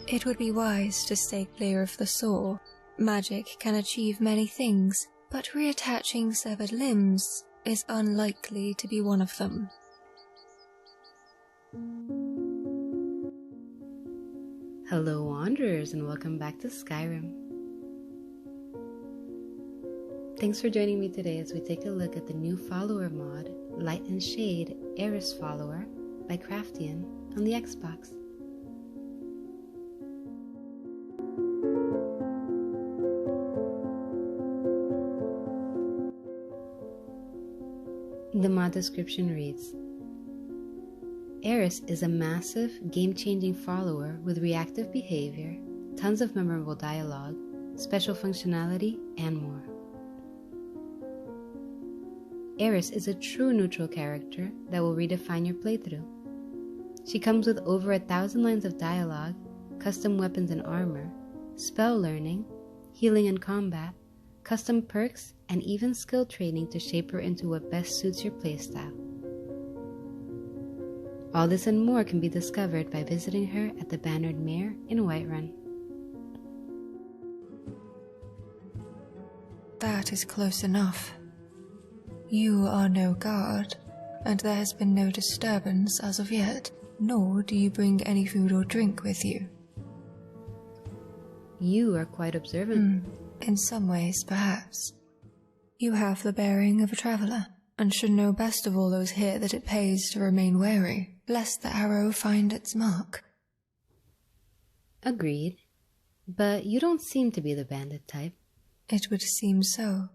It would be wise to stay clear of the saw. Magic can achieve many things, but reattaching severed limbs is unlikely to be one of them. Hello Wanderers, and welcome back to Skyrim. Thanks for joining me today as we take a look at the new follower mod, Light and Shade Eris Follower by Craftian on the Xbox. The mod description reads: Eris is a massive, game-changing follower with reactive behavior, tons of memorable dialogue, special functionality, and more. Eris is a true neutral character that will redefine your playthrough. She comes with over 1,000 lines of dialogue, custom weapons and armor, spell learning, healing and combat, custom perks, and even skill training to shape her into what best suits your playstyle. All this and more can be discovered by visiting her at the Bannered Mare in Whiterun. That is close enough. You are no guard, and there has been no disturbance as of yet, nor do you bring any food or drink with you. You are quite observant. In some ways, perhaps. You have the bearing of a traveller, and should know best of all those here that it pays to remain wary, lest the arrow find its mark. Agreed, but you don't seem to be the bandit type. It would seem so.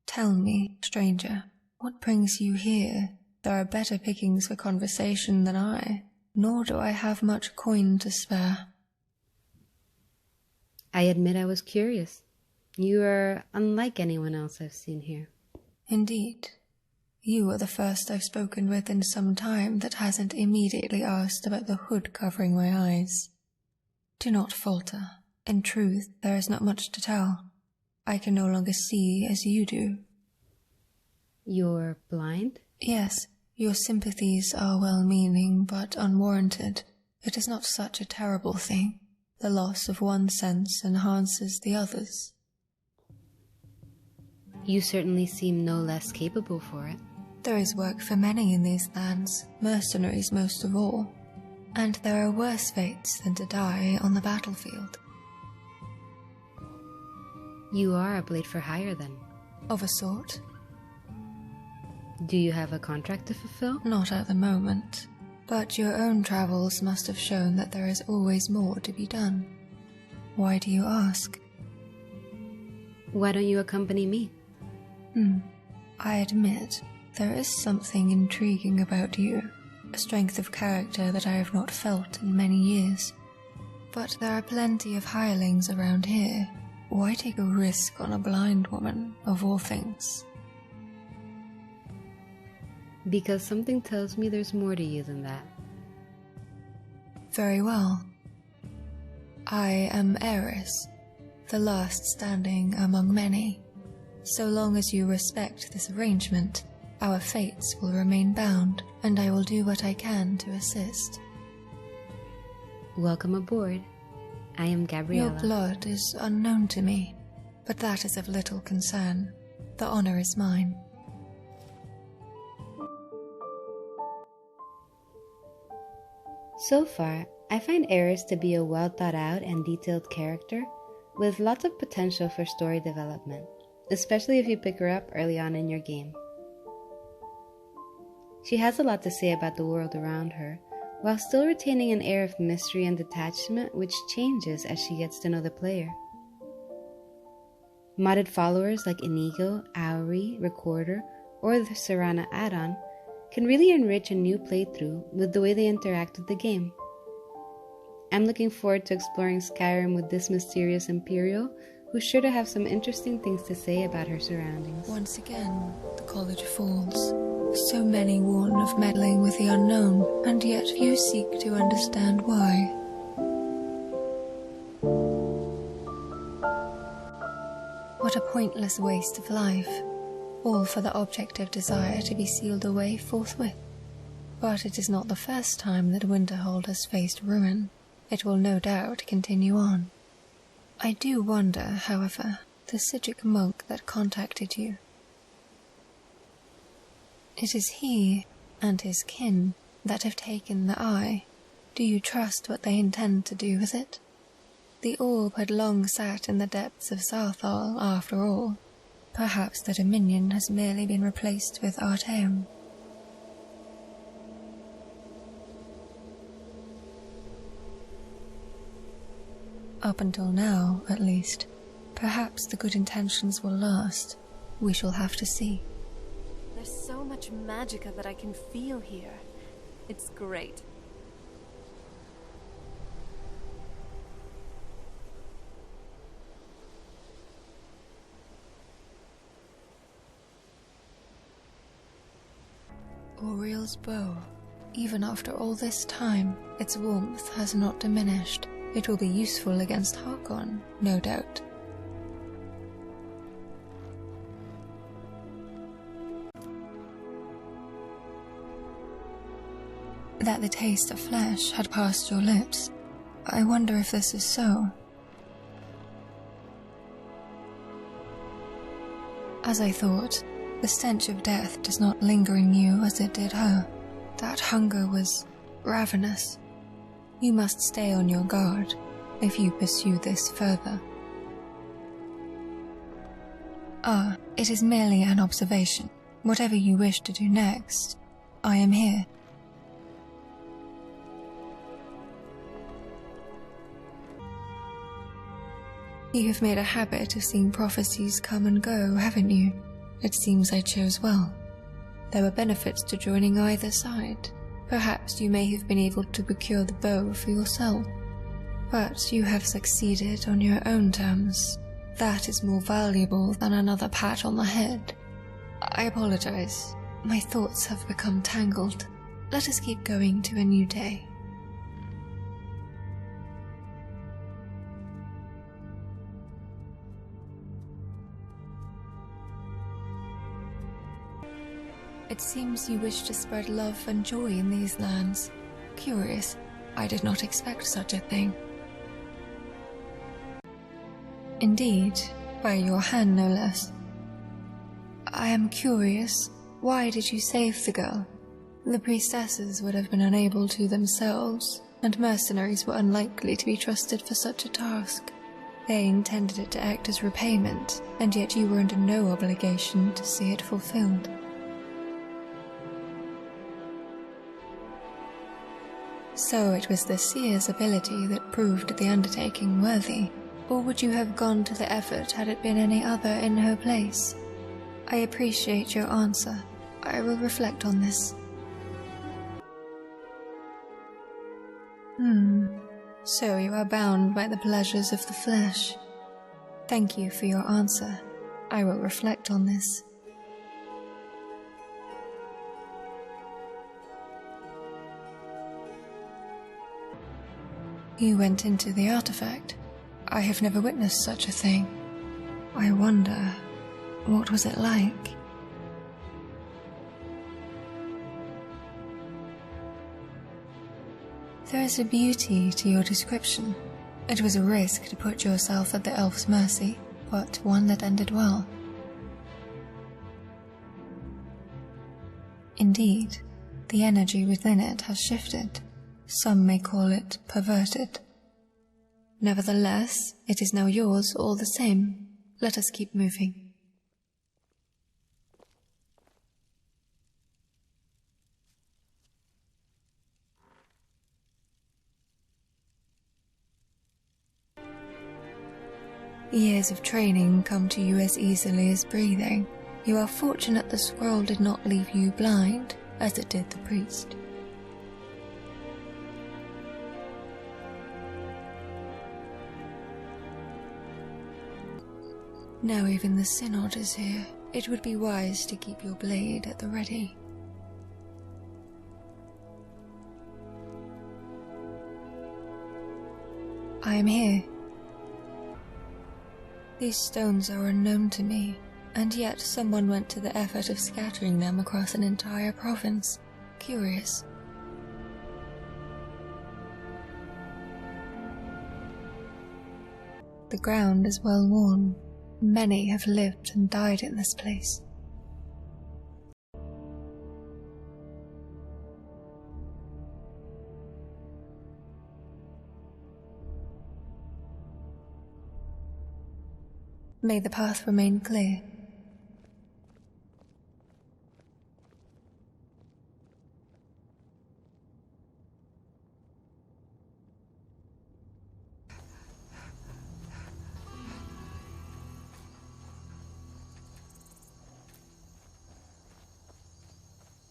Tell me, stranger, what brings you here? There are better pickings for conversation than I, nor do I have much coin to spare. I admit I was curious. You are unlike anyone else I've seen here. Indeed. You are the first I've spoken with in some time that hasn't immediately asked about the hood covering my eyes. Do not falter. In truth, there is not much to tell. I can no longer see as you do. You're blind? Yes, your sympathies are well-meaning but unwarranted. It is not such a terrible thing. The loss of one sense enhances the others. You certainly seem no less capable for it. There is work for many in these lands, mercenaries most of all, and there are worse fates than to die on the battlefield. You are a blade for hire then? Of a sort. Do you have a contract to fulfill? Not at the moment, but your own travels must have shown that there is always more to be done. Why do you ask? Why don't you accompany me? I admit, there is something intriguing about you, a strength of character that I have not felt in many years. But there are plenty of hirelings around here. Why take a risk on a blind woman, of all things? Because something tells me there's more to you than that. Very well. I am Eris, the last standing among many. So long as you respect this arrangement, our fates will remain bound, and I will do what I can to assist. Welcome aboard. I am Gabriella. Your blood is unknown to me, but that is of little concern. The honor is mine. So far, I find Eris to be a well thought out and detailed character with lots of potential for story development, especially if you pick her up early on in your game. She has a lot to say about the world around her, while still retaining an air of mystery and detachment which changes as she gets to know the player. Modded followers like Inigo, Auri, Recorder, or the Serana add-on can really enrich a new playthrough with the way they interact with the game. I'm looking forward to exploring Skyrim with this mysterious Imperial, who's sure to have some interesting things to say about her surroundings. Once again, the college falls. So many warn of meddling with the unknown, and yet few seek to understand why. What a pointless waste of life, all for the objective desire to be sealed away forthwith. But it is not the first time that Winterhold has faced ruin. It will no doubt continue on. I do wonder, however, the Sijic monk that contacted you. It is he and his kin that have taken the eye. Do you trust what they intend to do with it? The orb had long sat in the depths of Sarthal, after all. Perhaps the Dominion has merely been replaced with Artaeum. Up until now, at least. Perhaps the good intentions will last. We shall have to see. There's so much magicka that I can feel here. It's great. Auriel's bow. Even after all this time, its warmth has not diminished. It will be useful against Harkon, no doubt. That the taste of flesh had passed your lips. I wonder if this is so. As I thought, the stench of death does not linger in you as it did her. That hunger was ravenous. You must stay on your guard if you pursue this further. Ah, it is merely an observation. Whatever you wish to do next, I am here. You have made a habit of seeing prophecies come and go, haven't you? It seems I chose well. There were benefits to joining either side. Perhaps you may have been able to procure the bow for yourself. But you have succeeded on your own terms. That is more valuable than another pat on the head. I apologize. My thoughts have become tangled. Let us keep going to a new day. It seems you wish to spread love and joy in these lands. Curious. I did not expect such a thing. Indeed, by your hand no less. I am curious. Why did you save the girl? The priestesses would have been unable to themselves, and mercenaries were unlikely to be trusted for such a task. They intended it to act as repayment, and yet you were under no obligation to see it fulfilled. So it was the seer's ability that proved the undertaking worthy, or would you have gone to the effort had it been any other in her place? I appreciate your answer. I will reflect on this. So you are bound by the pleasures of the flesh. Thank you for your answer. I will reflect on this. You went into the artifact. I have never witnessed such a thing. I wonder, what was it like? There is a beauty to your description. It was a risk to put yourself at the elf's mercy, but one that ended well. Indeed, the energy within it has shifted. Some may call it perverted. Nevertheless, it is now yours all the same. Let us keep moving. Years of training come to you as easily as breathing. You are fortunate the scroll did not leave you blind, as it did the priest. Now even the synod is here. It would be wise to keep your blade at the ready. I am here. These stones are unknown to me, and yet someone went to the effort of scattering them across an entire province. Curious. The ground is well worn. Many have lived and died in this place. May the path remain clear.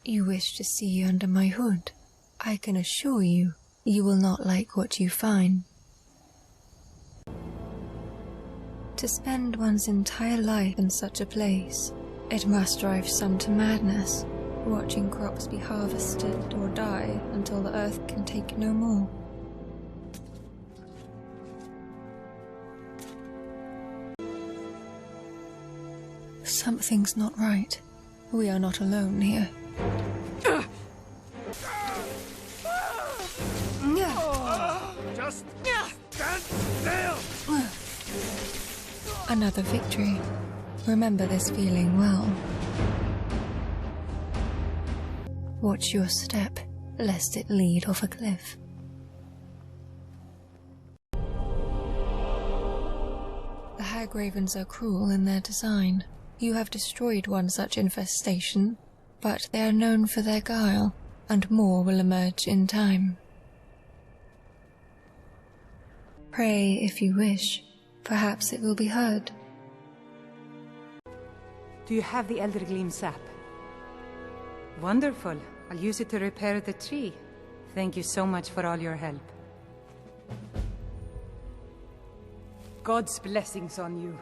You wish to see under my hood. I can assure you, you will not like what you find. To spend one's entire life in such a place, it must drive some to madness, watching crops be harvested or die until the earth can take no more. Something's not right. We are not alone here. Just stand still! Another victory. Remember this feeling well. Watch your step, lest it lead off a cliff. The hag ravens are cruel in their design. You have destroyed one such infestation, but they are known for their guile, and more will emerge in time. Pray if you wish. Perhaps it will be heard. Do you have the Elder Gleam sap? Wonderful. I'll use it to repair the tree. Thank you so much for all your help. God's blessings on you.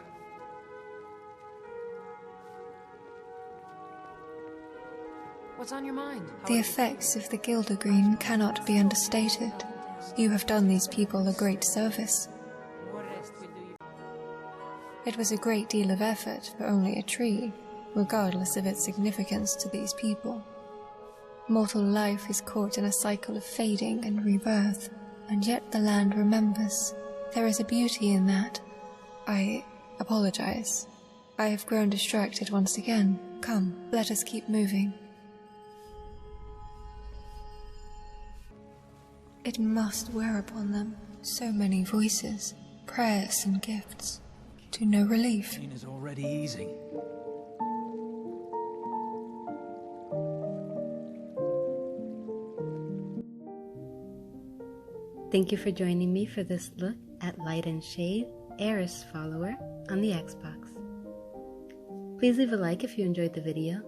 What's on your mind? The effects of the Gildergreen cannot be understated. You have done these people a great service. It was a great deal of effort for only a tree, regardless of its significance to these people. Mortal life is caught in a cycle of fading and rebirth, and yet the land remembers. There is a beauty in that. I apologize. I have grown distracted once again. Come, let us keep moving. It must wear upon them so many voices, prayers and gifts, to no relief. Pain is already easing. Thank you for joining me for this look at Light and Shade, Eris follower on the Xbox. Please leave a like if you enjoyed the video,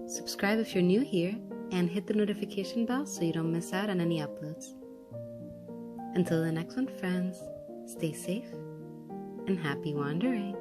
subscribe if you're new here, and hit the notification bell so you don't miss out on any uploads. Until the next one, friends, stay safe and happy wandering.